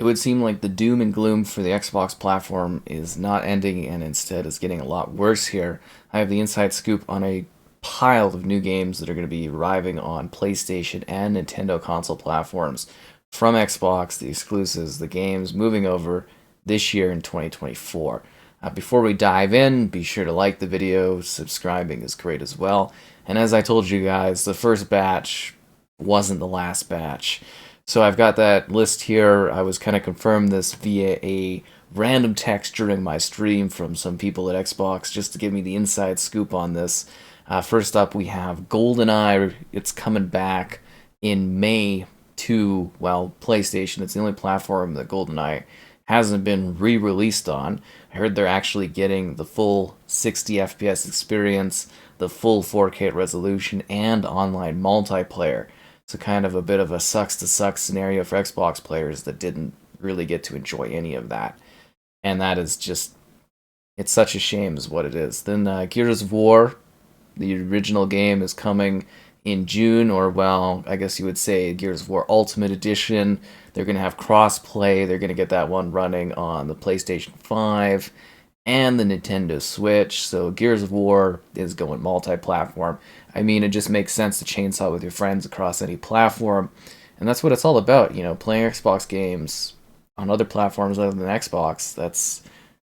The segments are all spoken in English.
It would seem like the doom and gloom for the Xbox platform is not ending and instead is getting a lot worse here. I have the inside scoop on a pile of new games that are going to be arriving on PlayStation and Nintendo console platforms from Xbox, the exclusives, the games moving over this year in 2024. Before we dive in, be sure to like the video, subscribing is great as well. And as I told you guys, the first batch wasn't the last batch. So I've got that list here. I was kind of confirmed this via a random text during my stream from some people at Xbox just to give me the inside scoop on this. First up, we have Goldeneye. It's coming back in May to, well, PlayStation. It's the only platform that Goldeneye hasn't been re-released on. I heard they're actually getting the full 60 FPS experience, the full 4K resolution, and online multiplayer. So kind of a bit of a sucks to suck scenario for Xbox players that didn't really get to enjoy any of that. And that is just, it's such a shame is what it is. Then Gears of War, the original game, is coming in June, or well, I guess you would say Gears of War Ultimate Edition. They're going to have cross-play. They're going to get that one running on the PlayStation 5 and the Nintendo Switch. So Gears of War is going multi-platform. I mean, it just makes sense to chainsaw with your friends across any platform. And that's what it's all about, you know, playing Xbox games on other platforms other than Xbox.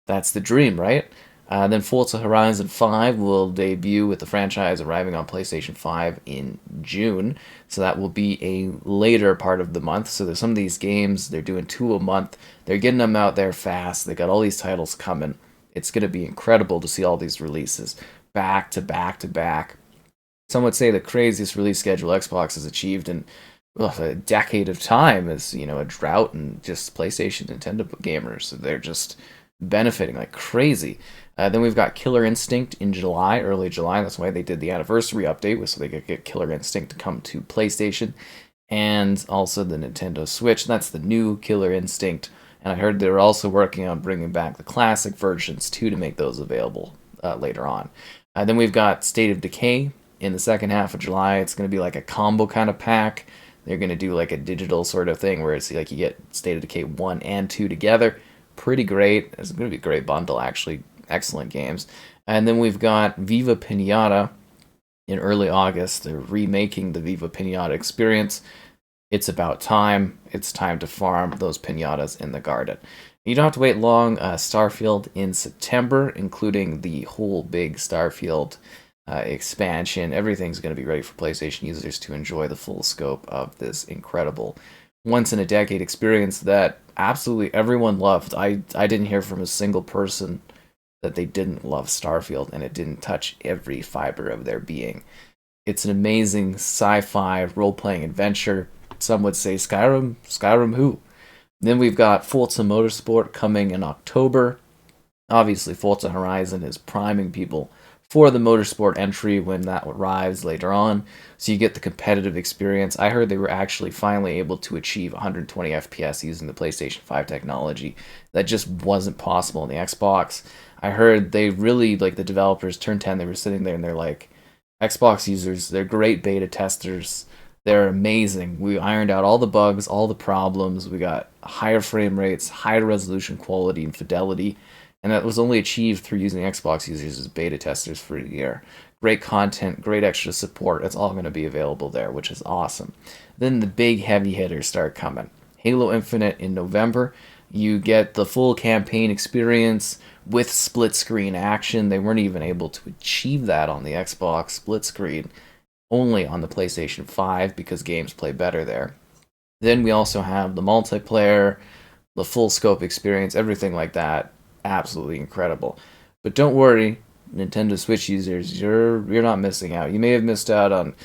That's the dream, right? Then Forza Horizon 5 will debut with the franchise arriving on PlayStation 5 in June. So that will be a later part of the month. So there's some of these games, they're doing two a month. They're getting them out there fast. They got all these titles coming. It's going to be incredible to see all these releases back to back to back. Some would say the craziest release schedule Xbox has achieved in a decade of time is, you know, a drought and just PlayStation, Nintendo gamers. They're just benefiting like crazy. Then we've got Killer Instinct in July, early July. That's why they did the anniversary update, so they could get Killer Instinct to come to PlayStation. And also the Nintendo Switch. That's the new Killer Instinct. And I heard they're also working on bringing back the classic versions too to make those available later on. Then we've got State of Decay in the second half of July. It's going to be like a combo kind of pack. They're going to do like a digital sort of thing where it's like you get State of Decay 1 and 2 together. Pretty great. It's going to be a great bundle, actually. Excellent games. And then we've got Viva Pinata in early August. They're remaking the Viva Pinata experience. It's about time. It's time to farm those pinatas in the garden. You don't have to wait long. Starfield in September, including the whole big Starfield expansion. Everything's going to be ready for PlayStation users to enjoy the full scope of this incredible once-in-a-decade experience that absolutely everyone loved. I didn't hear from a single person that they didn't love Starfield, and it didn't touch every fiber of their being. It's an amazing sci-fi role-playing adventure. Some would say Skyrim. Skyrim who? Then we've got Forza Motorsport coming in October. Obviously, Forza Horizon is priming people for the Motorsport entry when that arrives later on, so you get the competitive experience. I heard they were actually finally able to achieve 120 FPS using the PlayStation 5 technology. That just wasn't possible on the Xbox. I heard they really, like the developers, Turn 10, they were sitting there and they're like, Xbox users, they're great beta testers. They're amazing. We ironed out all the bugs, all the problems. We got higher frame rates, higher resolution quality and fidelity. And that was only achieved through using Xbox users as beta testers for a year. Great content, great extra support. It's all going to be available there, which is awesome. Then the big heavy hitters start coming. Halo Infinite in November. You get the full campaign experience with split screen action. They weren't even able to achieve that on the Xbox split screen, only on the PlayStation 5 because games play better there. Then we also have the multiplayer, the full scope experience, everything like that. Absolutely incredible. But don't worry, Nintendo Switch users, you're not missing out. You may have missed out on,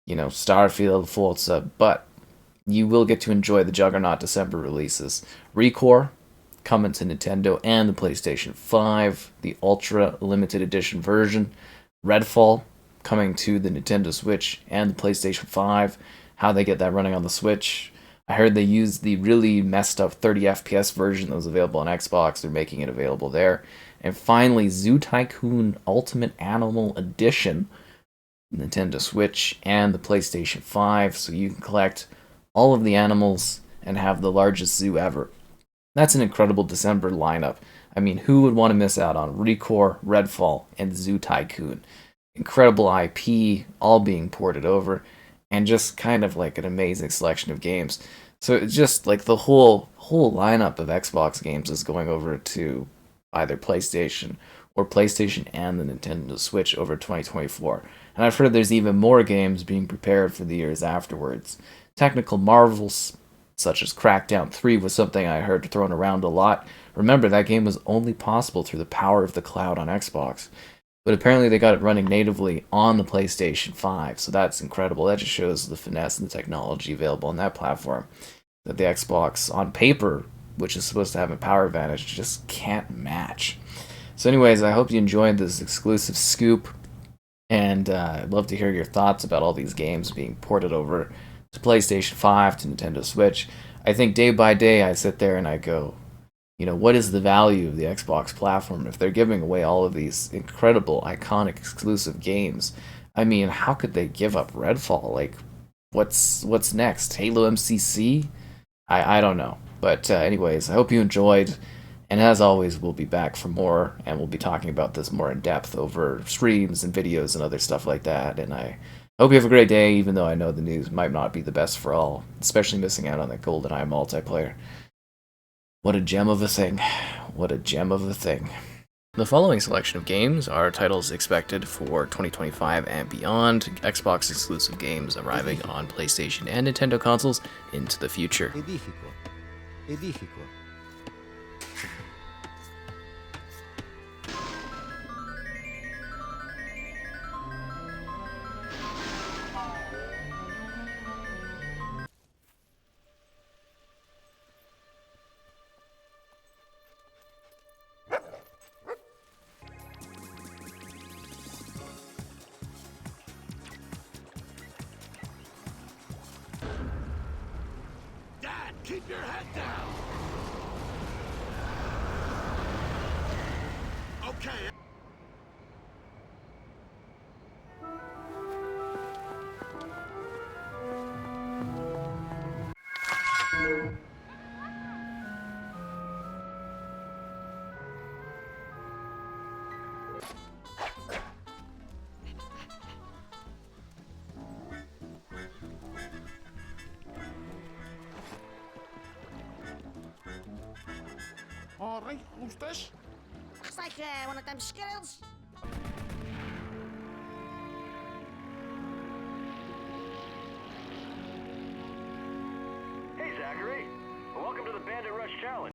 you know, Starfield, Forza, but you will get to enjoy the Juggernaut December releases. Recore coming to Nintendo and the PlayStation 5, the Ultra Limited Edition version. Redfall coming to the Nintendo Switch and the PlayStation 5. How they get that running on the Switch, I heard they used the really messed up 30 FPS version that was available on Xbox. They're making it available there. And finally, Zoo Tycoon Ultimate Animal Edition, Nintendo Switch and the PlayStation 5, so you can collect all of the animals and have the largest zoo ever. That's an incredible December lineup. I mean, who would want to miss out on Recore, Redfall, and Zoo Tycoon? Incredible IP, all being ported over, and just kind of like an amazing selection of games. So it's just like the whole lineup of Xbox games is going over to either PlayStation or PlayStation and the Nintendo Switch over 2024. And I've heard there's even more games being prepared for the years afterwards. Technical marvels such as Crackdown 3 was something I heard thrown around a lot. Remember, that game was only possible through the power of the cloud on Xbox. But apparently they got it running natively on the PlayStation 5, so that's incredible. That just shows the finesse and the technology available on that platform that the Xbox, on paper, which is supposed to have a power advantage, just can't match. So, anyways, I hope you enjoyed this exclusive scoop, and I'd love to hear your thoughts about all these games being ported over to PlayStation 5, to Nintendo Switch. I think day by day I sit there and I go, what is the value of the Xbox platform if they're giving away all of these incredible, iconic, exclusive games? I mean, how could they give up Redfall? Like, what's next? Halo MCC? I don't know. But anyways, I hope you enjoyed. And as always, we'll be back for more, and we'll be talking about this more in depth over streams and videos and other stuff like that. And I hope you have a great day, even though I know the news might not be the best for all, especially missing out on that GoldenEye multiplayer. What a gem of a thing. What a gem of a thing. The following selection of games are titles expected for 2025 and beyond, Xbox exclusive games arriving on PlayStation and Nintendo consoles into the future. Edifico. Edifico. Dad, keep your head down! Okay. All right, who's this? Looks like one of them Skittles. Hey, Zachary. Welcome to the Bandit Rush Challenge.